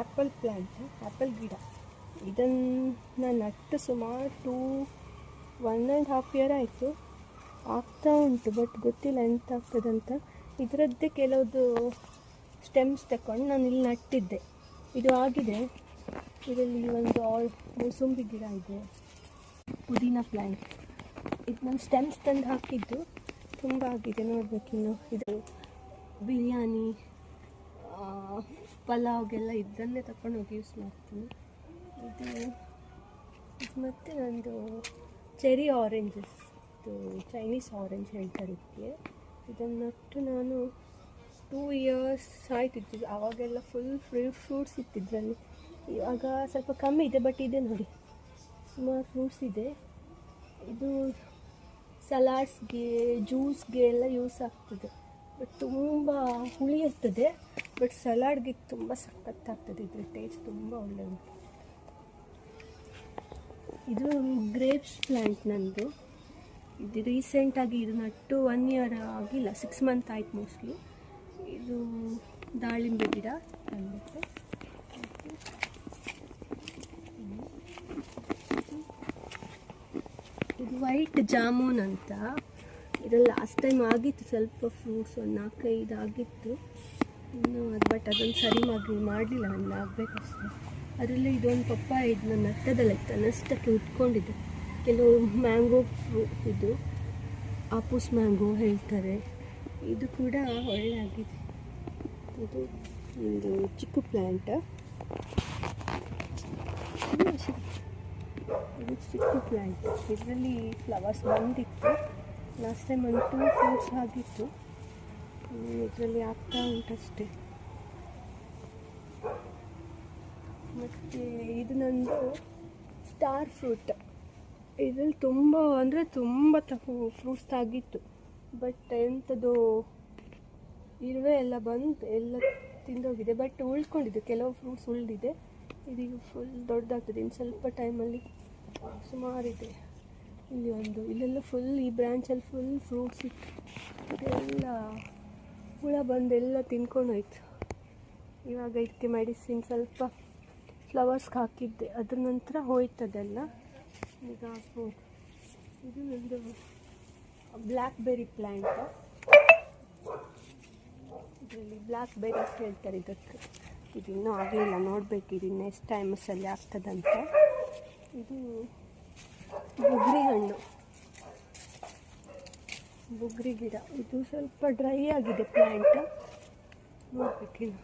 Apple plant, apple ಗಿಡ. ಇದನ್ನು ನಾನು ನಟ್ಟು ಸುಮಾರು 1.5 ಇಯರ್ ಆಯಿತು. ಆಗ್ತಾ ಉಂಟು, ಬಟ್ ಗೊತ್ತಿಲ್ಲ ಎಂತ ಆಗ್ತದಂತ. ಇದರದ್ದೇ ಕೆಲವುದು ಸ್ಟೆಮ್ಸ್ ತಗೊಂಡು ನಾನು ಇಲ್ಲಿ ನಟ್ಟಿದ್ದೆ. ಇದು ಆಗಿದೆ. ಇದರಲ್ಲಿ ಒಂದು ಮೂಸಂಬಿ ಗಿಡ ಇದೆ, ಪುದೀನ ಪ್ಲ್ಯಾಂಟ್. ಇದು ನಾನು ಸ್ಟೆಮ್ಸ್ ತಂದು ಹಾಕಿದ್ದು, ತುಂಬ ಆಗಿದೆ. ನೋಡಬೇಕಿನ್ನು. ಇದು ಬಿರಿಯಾನಿ, ಪಲಾವ್ಗೆಲ್ಲ ಇದನ್ನೇ ತಗೊಂಡು ಹೋಗಿ ಯೂಸ್ ಮಾಡ್ತೀನಿ. ಇದು ಮತ್ತು ನಂದು ಚೆರಿ ಆರೆಂಜಸ್, ಇದು ಚೈನೀಸ್ ಆರೆಂಜ್ ಹೇಳ್ತಾರೆ ಇದಕ್ಕೆ. ಇದನ್ನು ನಟ್ಟು ನಾನು 2 ಇಯರ್ಸ್ ಆಯ್ತಿತ್ತು. ಆವಾಗೆಲ್ಲ ಫುಲ್ ಫ್ರೂಟ್ಸ್ ಇತ್ತಿದ್ರಲ್ಲಿ. ಇವಾಗ ಸ್ವಲ್ಪ ಕಮ್ಮಿ ಇದೆ, ಬಟ್ ಇದೆ ನೋಡಿ, ಸುಮಾರು ಫ್ರೂಟ್ಸ್ ಇದೆ. ಇದು ಸಲಾಡ್ಸ್ಗೆ, ಜ್ಯೂಸ್ಗೆ ಎಲ್ಲ ಯೂಸ್ ಆಗ್ತದೆ. ಬಟ್ ತುಂಬ ಹುಳಿ ಇರ್ತದೆ, ಬಟ್ ಸಲಾಡ್ಗೆ ತುಂಬ ಸಖತ್ತಾಗ್ತದೆ. ಇದ್ರ ಟೇಸ್ಟ್ ತುಂಬ ಒಳ್ಳೆ ಉಂಟು. ಇದು ಗ್ರೇಪ್ಸ್ ಪ್ಲ್ಯಾಂಟ್ ನಂದು. ಇದು ರೀಸೆಂಟಾಗಿ ಇದು ನಟ್ಟು 1 ಇಯರ್ ಆಗಿಲ್ಲ, 6 ಮಂತ್ ಆಯ್ತು ಮೋಸ್ಟ್ಲಿ. ಇದು ದಾಳಿಂಬೆ ಗಿಡ ತಂದಿತ್ತು. ಇದು ವೈಟ್ ಜಾಮೂನ್ ಅಂತ. ಇದರಲ್ಲಿ ಲಾಸ್ಟ್ ಟೈಮ್ ಆಗಿತ್ತು ಸ್ವಲ್ಪ ಫ್ರೂಟ್ಸ್, ಒಂದು 4-5 ಆಗಿತ್ತು ಇನ್ನು ಅದು. ಬಟ್ ಅದನ್ನು ಸರಿ ಮಾಡಲಿಲ್ಲ, ನನಗೆ ಆಗಬೇಕಷ್ಟೆ. ಅದರಲ್ಲಿ ಇದೊಂದು ಪಪ್ಪಾಯ, ಇದು ನನ್ನ ನಟ್ಟದಲ್ಲ ಇತ್ತು, ಅನ್ನಷ್ಟಕ್ಕೆ ಉಟ್ಕೊಂಡಿದೆ. ಕೆಲವು ಮ್ಯಾಂಗೋ ಇದು ಆಪೂಸ್ ಮ್ಯಾಂಗೋ ಹೇಳ್ತಾರೆ, ಇದು ಕೂಡ ಒಳ್ಳೆ ಆಗಿದೆ. ಇದು ಒಂದು ಚಿಕ್ಕು ಪ್ಲ್ಯಾಂಟ್, ಇದು ಚಿಕ್ಕು ಪ್ಲ್ಯಾಂಟ್. ಇದರಲ್ಲಿ ಫ್ಲವರ್ಸ್ ಬಂದಿತ್ತು. ಲಾಸ್ಟ್ ಟೈಮ್ ಒಂದು 2 ಫ್ರೂಟ್ಸ್ ಆಗಿತ್ತು, ಇದರಲ್ಲಿ ಆಗ್ತಾ ಉಂಟಷ್ಟೇ. ಮತ್ತು ಇದು ನಂದು ಸ್ಟಾರ್ ಫ್ರೂಟ್. ಇದರಲ್ಲಿ ತುಂಬ ಅಂದರೆ ತುಂಬ ಫ್ರೂಟ್ಸ್ ಆಗಿತ್ತು, ಬಟ್ ಎಂಥದ್ದು ಇರುವೆ ಎಲ್ಲ ಬಂದು ಎಲ್ಲ ತಿಂದೋಗಿದೆ. ಬಟ್ ಉಳ್ಕೊಂಡಿದೆ, ಕೆಲವು ಫ್ರೂಟ್ಸ್ ಉಳಿದಿದೆ. ಇದೀಗ ಫುಲ್ ದೊಡ್ಡದಾಗ್ತದೆ ಇನ್ನು ಸ್ವಲ್ಪ ಟೈಮಲ್ಲಿ. ಸುಮಾರಿದೆ. ಇಲ್ಲೆಲ್ಲ ಫುಲ್, ಈ ಬ್ರ್ಯಾಂಚಲ್ಲಿ ಫುಲ್ ಫ್ರೂಟ್ಸ್ ಇತ್ತು. ಇದೆಲ್ಲ ಹುಳ ಬಂದೆಲ್ಲ ತಿನ್ಕೊಂಡು ಹೋಯ್ತು. ಇವಾಗ ಇದಕ್ಕೆ ಮೆಡಿಸಿನ್ ಸ್ವಲ್ಪ ಫ್ಲವರ್ಸ್ಗೆ ಹಾಕಿದ್ದೆ, ಅದ್ರ ನಂತರ ಹೋಯ್ತದೆಲ್ಲ. ಈಗ ಆಗ್ಬೋದು. ಇದು ಒಂದು ಬ್ಲ್ಯಾಕ್ ಬೆರಿ ಪ್ಲ್ಯಾಂಟ್. ಇದರಲ್ಲಿ ಬ್ಲ್ಯಾಕ್ ಬೆರೀಸ್ ಹೇಳ್ತಾರೆ ಇದಕ್ಕೆ. ಇದು ಇನ್ನೂ ಆಗಲಿಲ್ಲ, ನೋಡಬೇಕು ಇದು ನೆಕ್ಸ್ಟ್ ಟೈಮಸಲ್ಲಿ ಆಗ್ತದಂತ. ಇದು ಬುಗ್ರಿ ಹಣ್ಣು, ಬುಗ್ರಿ ಗಿಡ. ಇದು ಸ್ವಲ್ಪ ಡ್ರೈ ಆಗಿದೆ ಪ್ಲ್ಯಾಂಟ್, ನೋಡಬೇಕಿನ್ನು.